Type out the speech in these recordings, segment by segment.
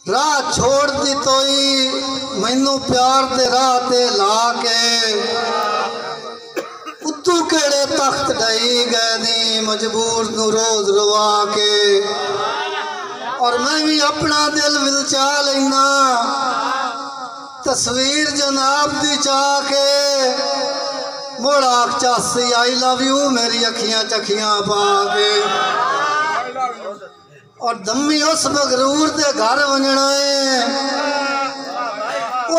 राह छोड़ दी तोई मैनू प्यार दे राह ते ला के उतू केड़े तख्त डई गए नी मजबूर नू रोज रुवा के। और मैं भी अपना दिल विलचा लेना तस्वीर जनाब दी चाह के मोड़ा चासी आई लव यू मेरी अखियां चखियां पा के। और दम्मी उस मगरूर दे घर वंजना है,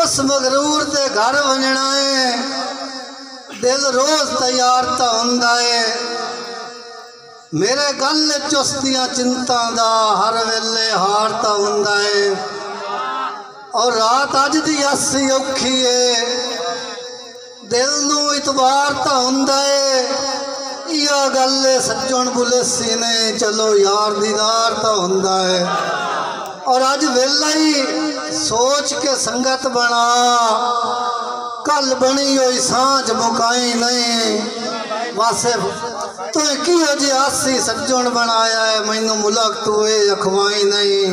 उस मगरूर दे घर वंजना है, दिल रोज तैयार ता हुंदा है मेरे गल चुस्तियां चिंता दा हर वेले हार ता हुंदा है। और रात अज दी आसी औखी है दिल नू इतबार ता हुंदा है या गल सज्जन बुलेसी ने चलो यार दीदार तो हुंदा है। और अज वेला ही सोच के संगत बना कल बनी हुई सांझ मुकाई नहीं वासे तो किहो जी आसी सज्जन बनाया है मैनू मुलक तू अखवाई नहीं।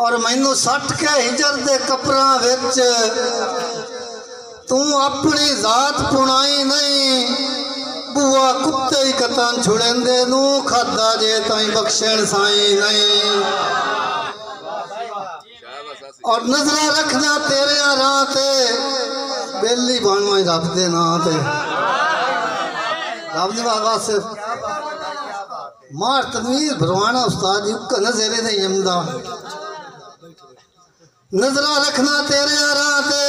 और मैनू सट के हिजर दे कपड़ा विच तू अपनी जात पुनाई नहीं बुआ कुत्ते ही कतन छुड़ेंदे नू खादा जे ताई बख्शण साई नहीं। और नजरा रखना तेरे राह ते बेली बनवा रब दे नां ते रब दी वास्ते मार तनवीर भरवाना उस्ताद जी का नजरे नहीं जमदा। नजरा रखना तेरे राह ते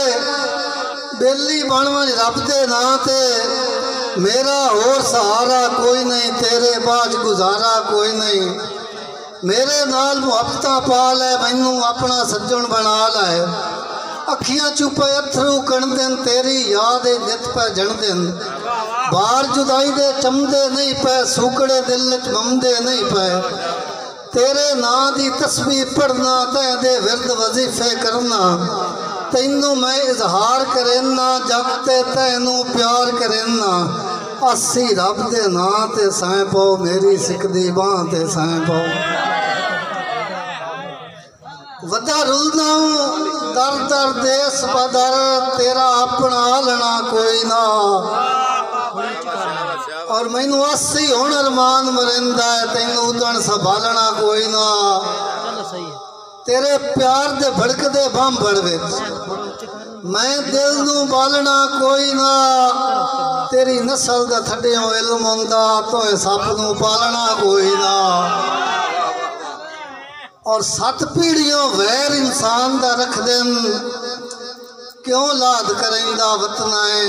बेली बनवा रब दे नां ते मेरा और सहारा कोई नहीं तेरे बाज गुजारा कोई नहीं। मेरे नाल मुहब्बतां पाल है मैनू अपना सज्जन बना लै अखियां चुपे अथरू कण दिन तेरी याद नित पे जन दिन बार जुदाई दे चमदे नहीं पे सुकड़े दिल च ममदे नहीं पे तेरे नां दी तस्बीह पढ़ना ते विरद वजीफे करना तैनू मैं इजहार करेना जगते तैनू प्यार करेना अस्सी रब दे नां ते सैं पाओ मेरी सिकदी बां ते सैं पाओ। वदा रुलना दर दर देस बदर तेरा अपना आलना कोई ना। और मैनू अस्सी हुण अरमान मरिंदा है तैनू उदण संभालना कोई ना। तेरे प्यार दे भड़कदे भांभड़ विच मैं दिल नू बालना कोई ना। तेरी नस्ल दा थड्डियों इल्म हुंदा तो सप नू पालना कोई ना। और 7 पीढ़ियों वैर इंसान दा रख देन क्यों लाद करेंदा वतना है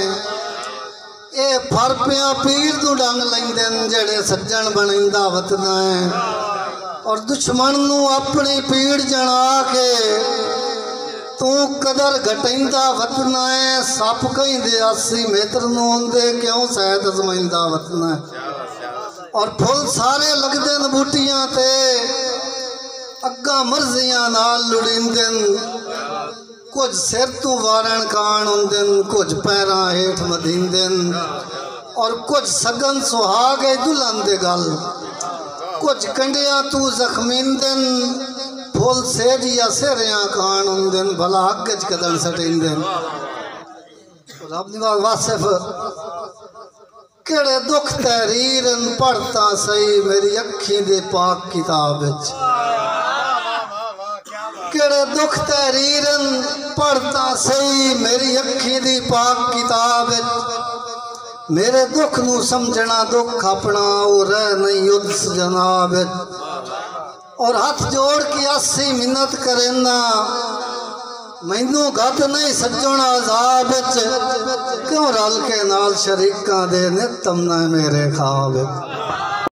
ये फर पिया पीर तू डंग लेंदे जेड़े सज्जन बनेंदा वतना है। और दुश्मन नू अपनी पीड़ जना के तू कदर घटेंदा वतना है सप कहीं दे 80 मीटर नू होंदे क्यों सहत अजमाइंदा वतना है। और फुल सारे लगदे न बूटियां ते अग्गा मर्जियां नाल लुड़ींदन कुछ सिर तू वारण कान हुंदन कुछ पैरां हेठ मदींदन। और कुछ सगन सुहागे दुल्हन दे गल कुछ कंडिया तू जख्मींदन फुल सेजिया सेरिया कान हुंदन भला अग च कदन सटींदन। रब दी वासिफ केड़े दुख तहरीरन पढ़ता सही मेरी अखी दे पाक किताब विच केड़े दुख तहरीरन पढ़ता सही मेरी अखी दी पाक किताब विच मेरे दुख नू समझना दुख अपना वो रह नहीं उस जनाब। और हाथ जोड़ के 80 मिन्नत करेना मैनू गत नहीं सज्जन आजाब क्यों रल के नाल शरीकां दे नितम ना मेरे ख्वाब।